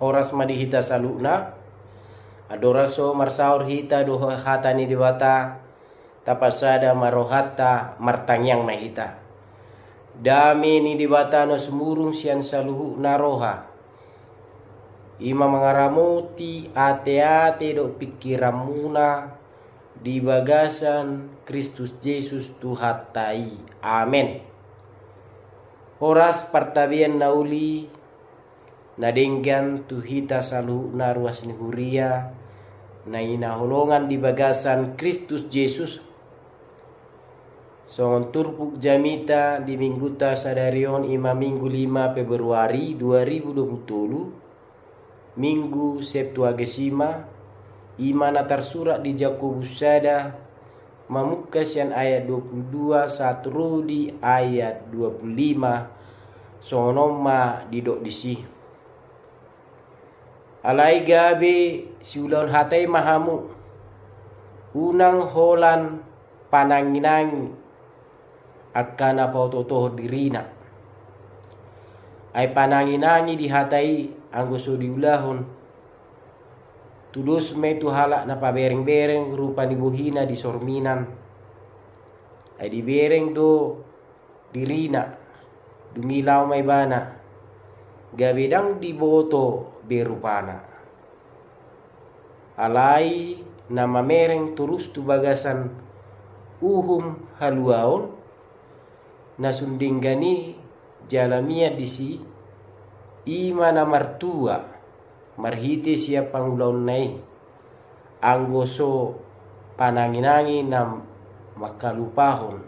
Horas madi hita saluna adoraso marsaur hita do hatani dewata tapasada marohata martangyang mahita dami ni dewata no sumurung sian saluhu naroha ima mangaramuti ate-ate do pikiramuna di bagasan Kristus Yesus Tuhatai. Amen. Horas partabian nauli nadenggan tuhita salu naruas ni huria na inaholongan di bagasan Kristus Yesus songon turpuk jamita di mingguta sadarion ima minggu 5 Februari 2020 minggu Septuagesima imana tersurat di Jakobus sada mamukasian ayat 22 satru di ayat 25 sonoma didok disi alai gabe siulon hatai mahamu unang holan pananginangi akan apa toto dirina ai pananginangi di hatai anggoso diulahon tudus me tu halak na pabereng-bereng rupa ni buhina di sorminan ay di bereng do dirina dungilaw may bana gabidang di boto berupana alai na mamereng turus tu bagasan uhum haluaon na sundinggani jalamia disi ima na martua marhiti siya pangulaon nai anggoso pananginangi na makalupahon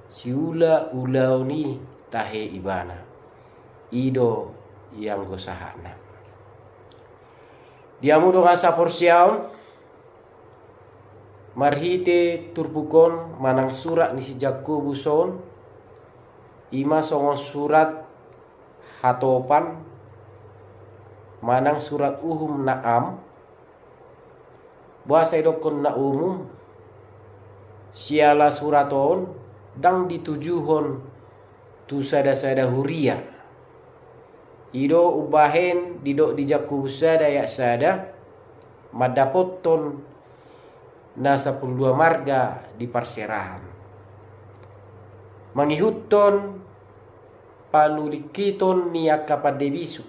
siula ulaw ni tahe ibana ido yang gosahana diamu do nga sa porsyaon marhiti turpukon manang surat ni si Jakobuson ima songon surat hatopan manang surat uhum naam buasa idokon na umum siala suraton dang ditujuhon tu sada-sada huria ido ubahen didok di Jakobus sada ya sada madapoton na 12 marga di parserahan mangihuton panulikiton niya kapadebisu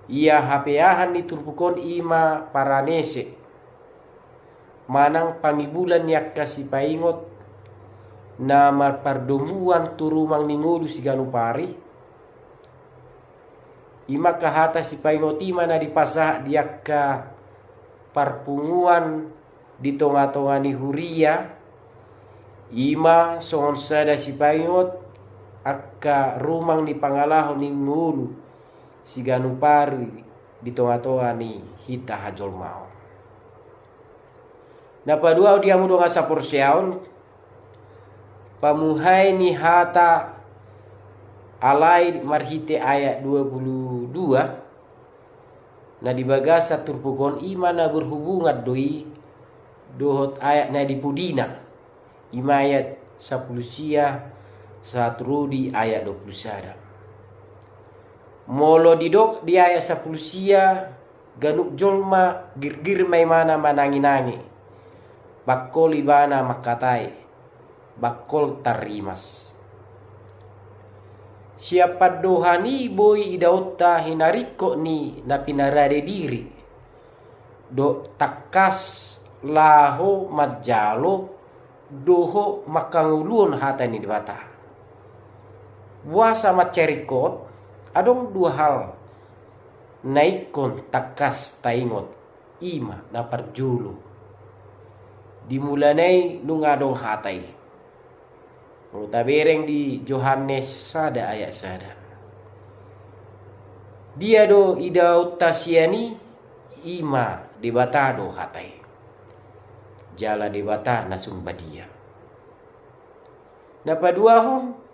ia hapeahan ni turpukon ima paranese manang pangibulan yak kasih paingot na marpardomuan turumang ningulu si ganupari ima kahata si paingot ima na dipasah diak ka parpunguan di tonga-tonga ni huria ima songon sada si paingot akka rumang ni pangalahon ningulu si ganupari di tonga-tonga ni hita hajol mau. Napadua dia mudo nga sa porsyaon pamuhay ni hata alay marhite ayat 22 na dibaga sa turpukon ima na berhubungan doi dohot ayat na dipudina ima ayat 10 satru di ayat 20 sada molo didok di ayat 10 ganuk jolma girgir may mana mananginangi bakol ibana makatai bakol tarimas siapa dohani boy idauta hinariko ni na pinarade diri do takas laho majalo doho makangulun hata ni dibata buasa macerikot adong dua hal naikon takas taingot ima na parjulu dimulanay nung adong hatay mutabereng di Yohanes sada ayat sada dia do idaw tasyani ima debata do hatay jala debata nasumbadia napaduahon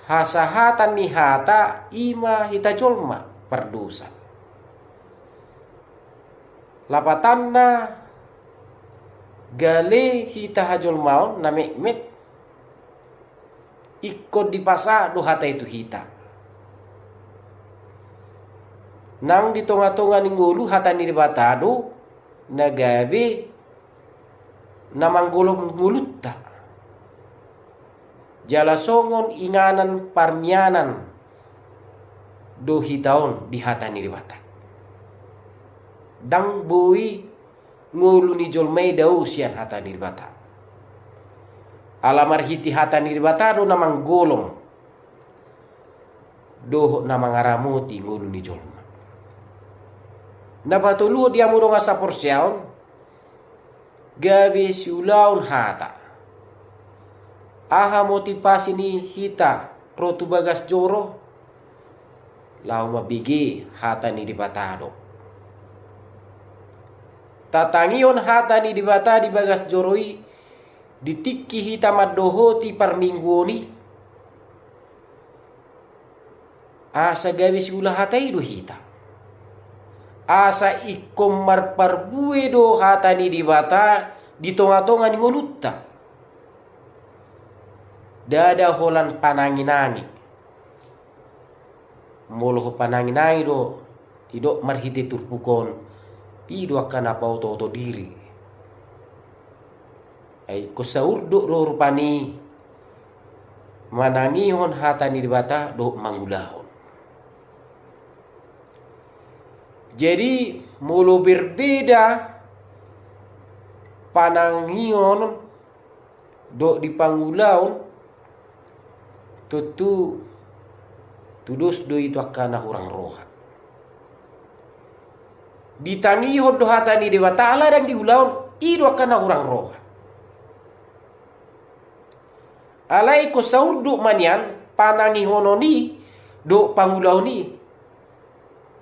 hasahatan ni hata ima hita jolma perdosa lapatanna gale hita hajol maun na mekmet ikut di pasa do hata itu hita nang di tonga-tonga ni ngulu hata ni batado nagabe namanggolong ngulutta jala songon inganan parmianan do hitaon di hata ni bata dang bui ngulu ni jolmei dau sian hata ni bata alamar hiti hata ni bata do namanggolong do namangaramuti ngulu ni jolma nabatulu dia mudong asa porsiaon gabi siulaun hata aha motivasi ni hita rotu bagas joro lau mabigi hata ni dibatado tatangion hata ni dibata di bagas joroi ditikki hita madohoti parmingguoni asa gabi siula hata ido hita asa ikom marparbue do hata ni dibata di tonga-tonga ni ngolutta dada holan pananginangi moloh pananginangi do idok marhiti turpukon ido akan apa auto diri ay kosaur do rupani manangihon hata ni dibata do mangulahon. Jadi mulu berbeda panangion do di pangulaon tutu tudus do itu akan hurang roha ditangihon do hata ni dewa ta'ala dan diulaon itu akan hurang roha alai ko saur do manian panangihononi do pangulaoni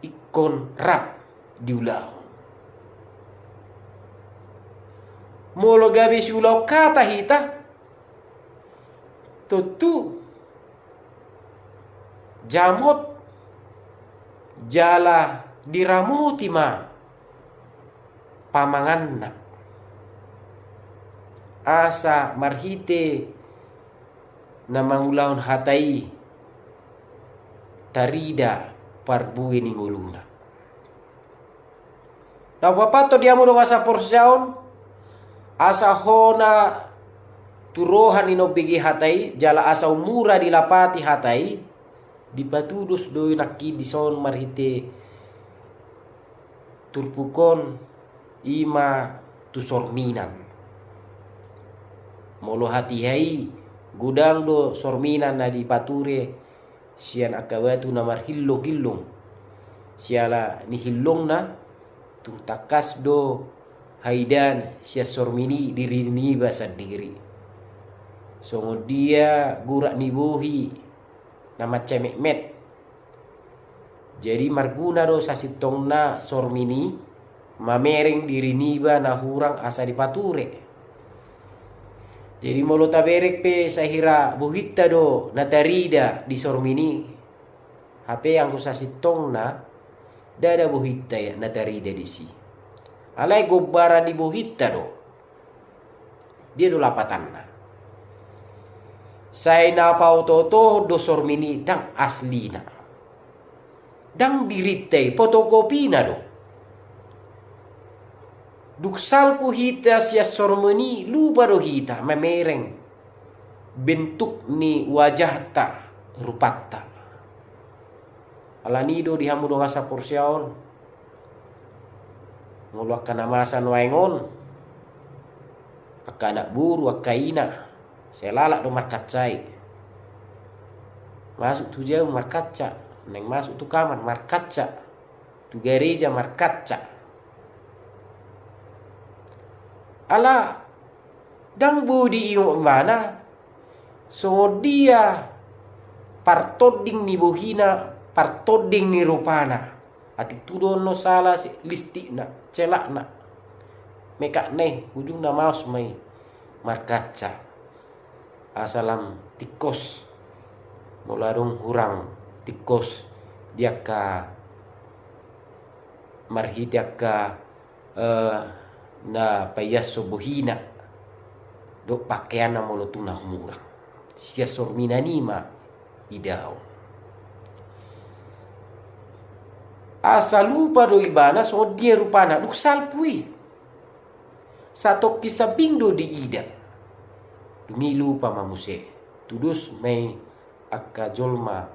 ikon rap diulau molo gabi siulau kata hita tutu jamot jala diramuti ma pamanganna asa marhite namangulaun hatai tarida parbuin ni nguluna na wapato dia mo asa porsyaon asa hona turohan inobigi hatai jala asa umura dilapati hatai dipatudus doi nakki dison marhite turpukon ima tusorminan molo hati hai gudang do sorminan na dipature sian akawatu namar hillong hillong siala ni hillong na tu takas do haidan sia sormini diri ni basa diri songo dia gurak ni bohi nama cemek met jadi marguna do sasitong na sormini mamereng diri niba na hurang asa dipature jadi molo taberek pe sahira buhita do natarida di sormini HP yang kusasitong na dada buhita ya natarida di si alai gobara di buhita do dia do lapatan na say na pautoto do sormini dang asli na dang diritay fotokopi na do duksal ku hita siya sormoni lupa do hita memereng bentuk ni wajah ta rupatta alanido dihamu do ngasa porsyaon ngulak kana masan waingon akana buru akaina selala do markacai masuk tu jauh markaca neng masuk tu kamar markaca tu gereja markaca ala dang budi yung mana so dia partoding ni bohina partoding ni rupana ati tudon no salah listi na celak na meka ne ujung na maus mai markaca asalam tikos mularung hurang tikos dia ka marhi dia ka na payas sobohina do pakaian na molo tunah murang sia sormina nima idao Asa lupa do ibana so dia rupana duk salpui. Sato kisabing do di ida. Dumi lupa mamuse. Tudus may akka jolma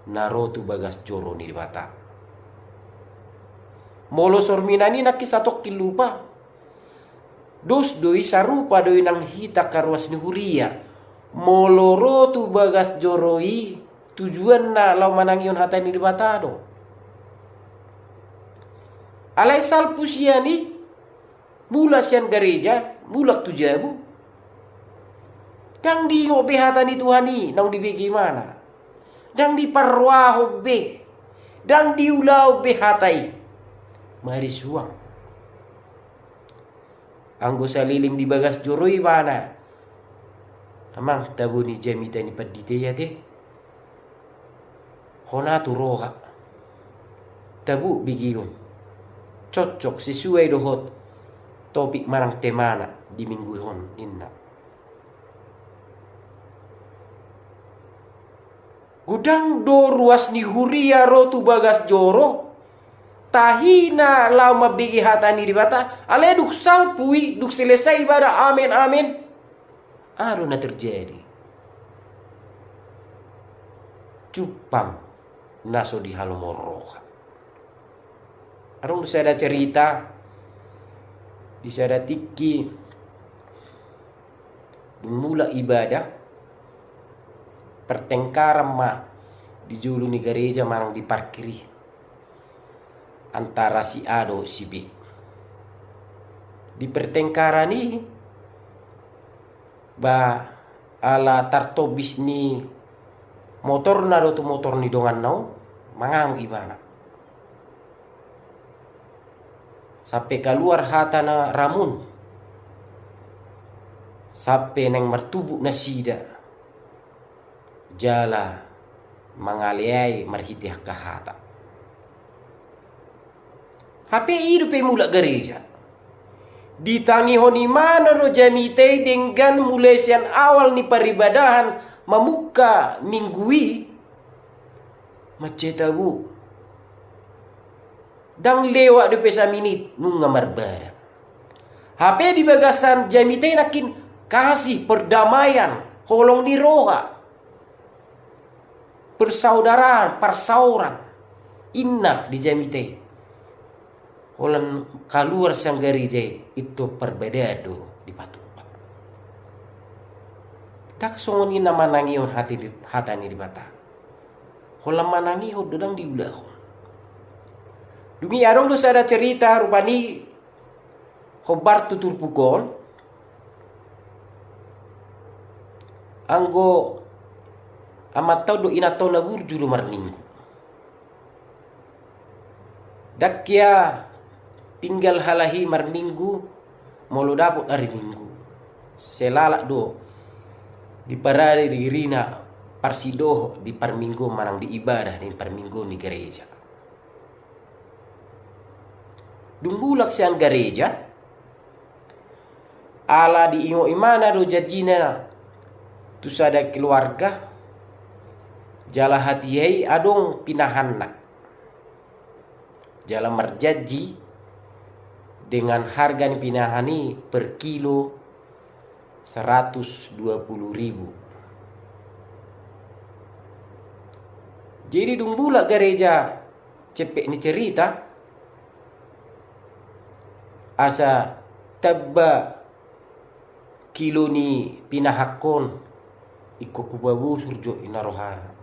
narotu bagas joro ni bata. Molo sorminani nakisatok kilupa. Dos doi sarupa doi nang hita karwas ni huria. Moloro tu bagas joroi tujuan na lau manangion hata ni bata do. Alai salpus yani mula sian gereja mulak tujabu. Dang di ngobe hata ni Tuhani nang di bagaimana. Dang di parwaho be. Dang di ulau be hatai. Mari suang. Anggo saliling di bagas joroi mana. Amang tabu ni jamita ni padite ya deh. Hona tu roha. Tabu bigiun. Cocok sesuai dohot topik marang temana di minggu hon inna. Gudang do ruas ni huria rotu bagas joro tahina lama bigi hatani di bata ale duk salpui duk selesai ibadah amin amin aru na terjadi cupang naso di halomoroha. Arung bisa ada cerita, bisa ada tiki, mula ibadah, pertengkaran mah di julu ni gereja marang di parkiri antara si A do si B. Di pertengkaran ini, ba ala tartobis ni motor na do tu motor ni dongan nau, mangang ibana. Sampai keluar hata na ramun. Sampai neng mertubuk na sida. Jala mangaliai marhitiah ke hata. Hape hidup mula gereja. Ditangi honi mana ro jamite dengan mulai sian awal ni peribadahan memuka minggui. Macetabu. Dang lewat de pesa minit nunga marbara. HP di bagasan jamite nakin kasih perdamaian holong ni roha. Persaudaraan, persauran. Inna di jamite. Holan kaluar sang gereja itu perbedaan di patupa. Tak songoni nama nangion hatani di bata. Holan manangi hododang di ulah. Dungi arong do ada cerita rupani hobar tutur pukon anggo amat tau do inatau na burju do marminggu. Dakya tinggal halahi marminggu molo dapot hari minggu. Selalak do di parade di rina parsidoh di parminggu manang di ibadah di parminggu di gereja. Dumbulak siang gereja ala di ingo imana do jadina tu sada keluarga jala hatiyai adong pinahanna jala marjaji dengan harga ni pinahani per kilo 120.000. Jadi dumbulak gereja cepek ni cerita asa tabba kilo ni pinahakon iko kubabusur jo inarohana.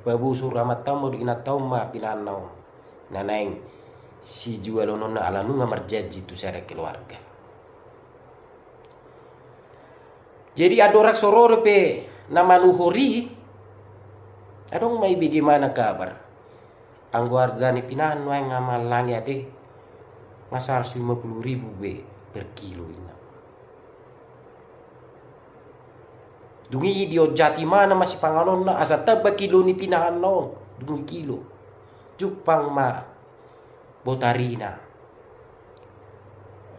Kubabusur amat tamu di inatau ma pinanau. Nanaing si jualonon na alanu nga marjaji tu sara keluarga. Jadi adorak sororo pe namanuhori adong may bagaimana kabar. Ang wargani pinan way nga malangi ate ngasar 50.000 be per kilo ina. Dungi dio jati mana masih panganon na asa taba kilo ni pinahan no dungi kilo. Jupang ma botarina.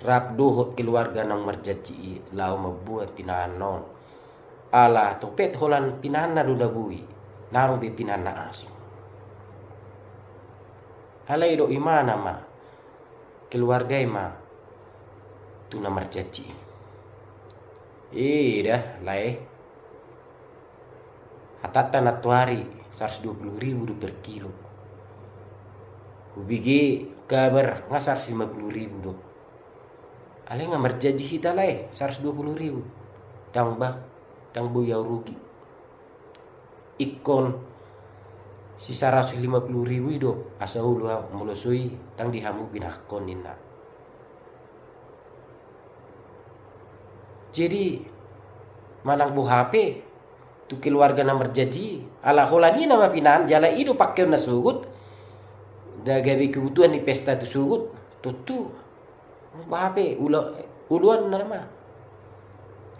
Rap dohot keluarga nang marjaji lau mabuat pinahan non. Ala topet holan pinahan na dunabui. Narong be pinahan na asing. Halai do imana ma keluarga ma tu na marcaci. Dah lai hatata na tuari 120.000 per kilo. Ubigi kabar ngasar 50.000 do. Ale nga marjaji hita lai 120.000. Dang buyau rugi. Ikon si 150.000 itu asa ulu mulosui dang dihamu pinakon nina. Jadi manang bu HP tu keluarga na marjaji ala holani nama pinan jala ido pakai na sugut da gabi kebutuhan di pesta tu sugut tutu bu HP uluan nama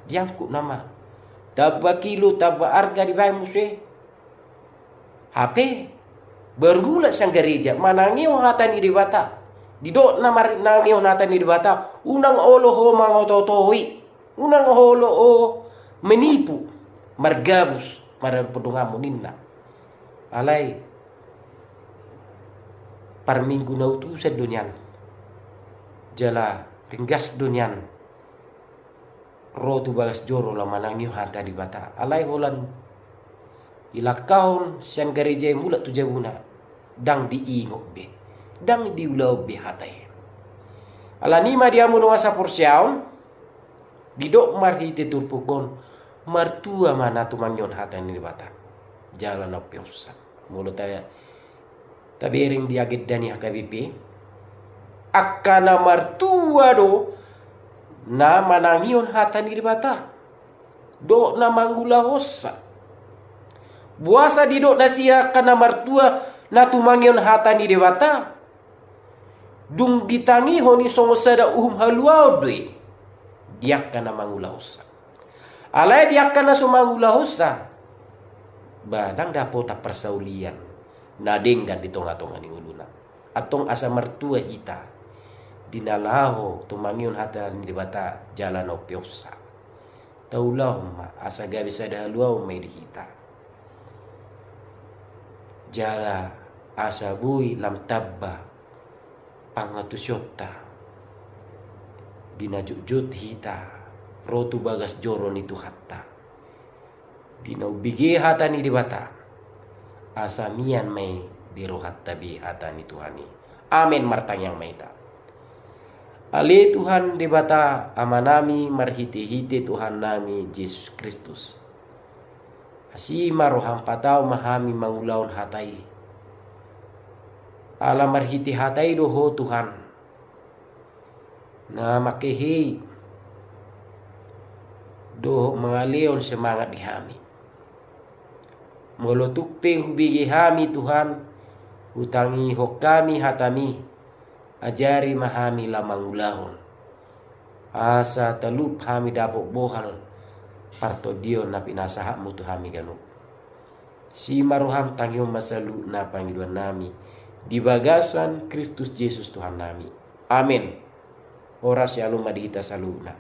jangkuk nama tabba kilo tabba harga di bayar muswe HP bergula sang gereja manangi hatani di bata didok na nangi hatani di bata unang olo ho mangototoi unang holo o menipu margabus para pedungamu ninna alai par minggu na utusan dunyan jala ringgas dunyan rotu bagas joro la manangi hata di bata alai holan ilakaon sian gereja mulat tu jabuna dang diingok be dang diulau be hatai alani ma dia muno asa porsiaon didok marhite turpukon martua mana tu mangyon hata ni bata jalan opiosa mulut saya tabering diaget dani HKBP akana martua do na manangion hata ni bata do na manggula hosa buasa didok nasia kana martua na tu mangyon hata ni bata dung ditangi honi songo sada haluau doi diak kana mangula hosa alai diak kana sumangula hosa badang dapo tak persaulian nadenggan di tonga-tonga ni uluna atong asa mertua ita dinalaho tumangion hata ni bata jalan opiosa taulah ma asa gabi sada luau mai di hita jala asa bui lam tabba pangatusyota dinajujut hita rotu bagas joron itu hatta dinau bigi hata ni di bata asamian mai biro hatta bi hata ni Tuhani amin martang yang maita ali Tuhan di bata amanami marhiti-hiti Tuhan nami Yesus Kristus asima roham patau mahami mangulaun hatai ala marhiti hatai doho Tuhan na makehi do mengalion semangat di hami molo tukpe hubigi hami Tuhan hutangi hokami hatami ajari mahami lamangulahon asa talup hami dapok bohal parto dio na pinasahak mutu hami ganu si maruham tangium masalu na panggiluan nami di bagasan Kristus Yesus Tuhan nami amin. Ora shalom madihita saluna.